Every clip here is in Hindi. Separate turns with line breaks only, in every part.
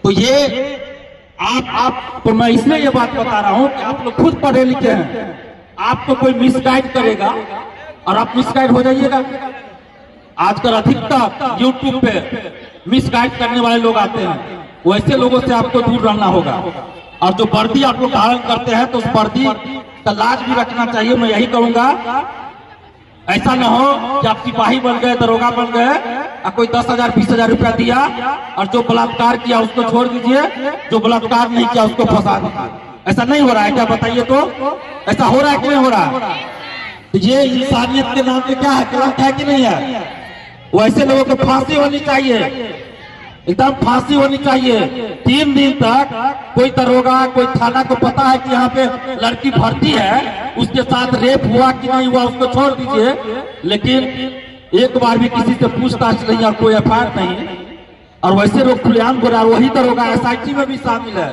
तो ये आप तो मैं इसलिए ये बात बता रहा हूं कि आप लोग खुद पढ़े लिखे हैं, आपको कोई मिसगाइड करेगा और आप मिसगाइड हो जाइएगा। आजकल अधिकतर यूट्यूब पे मिसगाइड करने वाले लोग आते हैं, वैसे लोगों से आपको दूर रहना होगा। और जो वर्दी आप लोग धारण करते हैं तो उस वर्दी का लाज भी रखना चाहिए। मैं यही कहूंगा, ऐसा न हो कि आप सिपाही बन गए, दरोगा बन गए और कोई 10,000 20,000 रुपया दिया और जो बलात्कार किया उसको छोड़ दीजिए, जो बलात्कार नहीं किया उसको फंसा दीजिए। ऐसा नहीं हो रहा है क्या? बताइए तो, ऐसा हो रहा है कि नहीं हो रहा है? तो ये इंसानियत के नाम पे क्या है, गलत है कि नहीं है? वैसे लोगों को फांसी होनी चाहिए, एकदम फांसी होनी चाहिए। 3 दिन तक कोई दरोगा, कोई थाना को पता है कि यहाँ पे लड़की भर्ती है, उसके साथ रेप हुआ कि नहीं हुआ उसको छोड़ दीजिए, लेकिन एक बार भी किसी से पूछताछ नहीं और कोई एफआईआर नहीं। और वैसे लोग खुलेआम बोला, वही दरोगा एसआईटी में भी शामिल है,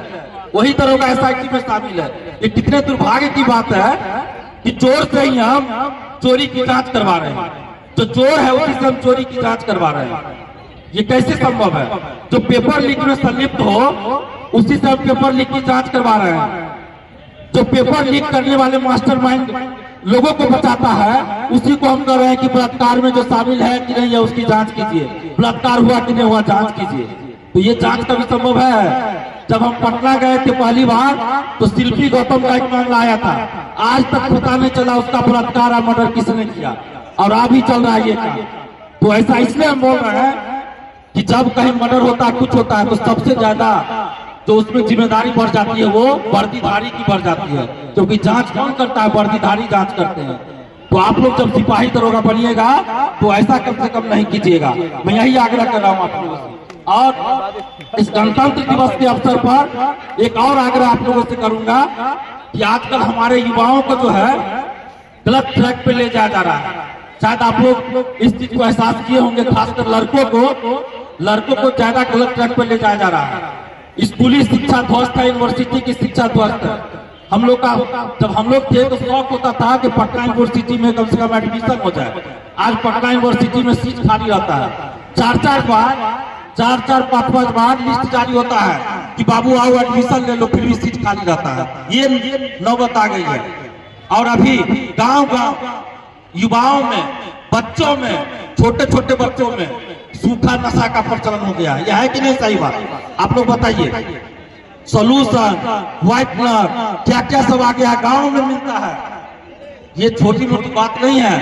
वही दरोगा एसआईटी में शामिल है। ये कितने दुर्भाग्य की बात है कि चोर से ही हम चोरी की जांच करवा रहे हैं, जो चोर है उसी से हम चोरी की जांच करवा रहे हैं। ये कैसे संभव है? जो पेपर लीक में संलिप्त हो उसी से हम पेपर लीक की जांच करवा रहे हैं। जो पेपर लीक करने वाले मास्टरमाइंड लोगों को बचाता है उसी को हम कह रहे हैं कि बलात्कार में जो शामिल है कि नहीं है उसकी जांच कीजिए, बलात्कार हुआ कि नहीं हुआ जांच कीजिए। तो ये जांच कभी संभव है? जब हम पटना गए थे पहली बार तो शिल्पी गौतम का एक मामला आया था, आज तक पता नहीं चला उसका बलात्कार और मर्डर किसने किया, और अभी चल रहा है ये काम। तो ऐसा इसलिए हम बोल रहे हैं कि जब कहीं मर्डर होता है, कुछ होता है, तो सबसे ज्यादा जो उसमें जिम्मेदारी बढ़ जाती है वो वर्दीधारी की बढ़ जाती है, क्योंकि जांच कौन करता है? वर्दीधारी जांच करते हैं। तो आप लोग जब सिपाही दरोगा बनिएगा तो ऐसा कम से कम नहीं कीजिएगा। मैं यही आग्रह कर रहा हूँ आप लोगों से। और इस गणतंत्र दिवस के अवसर पर एक और आग्रह आप लोगों से करूंगा कि आजकल हमारे युवाओं को जो है गलत ट्रैक पे ले जाया जा रहा है। शायद आप लोग इस चीज को एहसास किए होंगे, खासकर लड़कों को ज्यादा गलत ट्रैक पर ले जाया जा रहा है। स्कूली शिक्षा ध्वस्त है, यूनिवर्सिटी की शिक्षा ध्वस्त है। हम लोग का जब हम लोग थे तो शौक होता था कि पटना यूनिवर्सिटी में कम से कम एडमिशन हो जाए। आज पटना यूनिवर्सिटी में सीट खाली रहता है, 4-5 बार लिस्ट जारी होता है कि बाबू आओ एडमिशन ले लो, फिर भी सीट खाली रहता है। ये नौबत आ गई है। और अभी गांव युवाओं में, बच्चों में, छोटे छोटे बच्चों में सूखा नशा का प्रचलन हो गया है। यह है कि नहीं सही बात? आप लोग बताइए। सॉल्यूशन, व्हाइटनर, क्या क्या सब आ गया, गांव में मिलता है। ये छोटी मोटी बात नहीं है,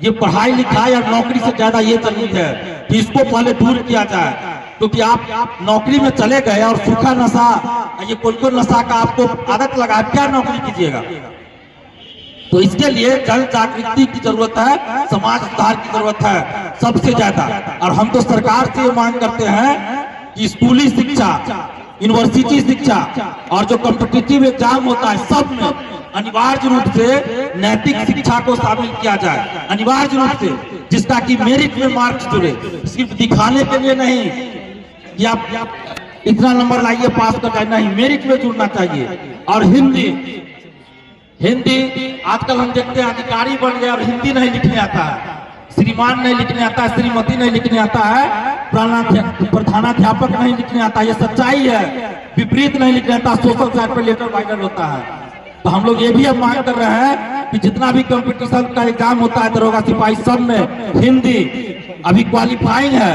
ये पढ़ाई लिखाई और नौकरी से ज्यादा ये जरूरी है कि इसको पहले दूर किया जाए। क्योंकि आप नौकरी में चले गए और सूखा नशा, ये कोई नशा का आपको आदत लगा, क्या नौकरी कीजिएगा? तो इसके लिए जन जागृति की जरूरत है, समाज सुधार की जरूरत है सबसे ज्यादा। और हम तो सरकार से मांग करते हैं कि स्कूली शिक्षा, यूनिवर्सिटी शिक्षा और जो कॉम्पिटिटिव एग्जाम होता है सब में अनिवार्य रूप से नैतिक शिक्षा को शामिल किया जाए, अनिवार्य रूप से, जिसका कि मेरिट में मार्क्स जुड़े, सिर्फ दिखाने के लिए नहीं कि आप इतना नंबर लाइए पास कर जाए, नहीं, मेरिट में जुड़ना चाहिए। और हिंदी आजकल हम देखते हैं अधिकारी बन गए और हिंदी नहीं लिखने आता है, श्रीमान नहीं लिखने आता है, श्रीमती नहीं लिखने आता है, प्रधानाध्यापक नहीं लिखने आता। ये सच्चाई है। विपरीत नहीं लिखने आता, सोशल साइड पर लेटर वाइडर होता है। तो हम लोग ये भी अब मांग कर रहे हैं कि जितना भी कंपटीशन का एग्जाम होता है दरोगा सिपाही सब में हिंदी अभी क्वालिफाइंग है,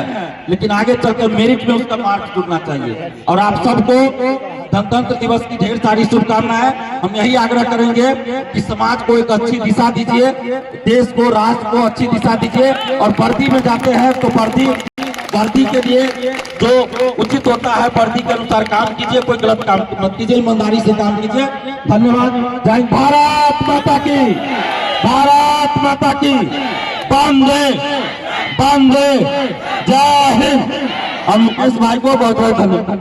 लेकिन आगे चलकर मेरिट में उसका मार्क्स जुड़ना चाहिए। और आप सबको गणतंत्र दिवस की ढेर सारी शुभकामनाएं। हम यही आग्रह करेंगे कि समाज को एक अच्छी दिशा दीजिए, देश को, राष्ट्र को अच्छी दिशा दीजिए। और वर्दी में जाते हैं तो वर्दी के लिए जो उचित होता है वर्दी के अनुसार काम कीजिए, कोई गलत काम मत कीजिए, ईमानदारी से काम कीजिए। धन्यवाद। जय हिंद। भारत माता की, भारत माता की। वंदे जय हिंद। हम मुकेश भाई को बहुत बहुत धन्यवाद।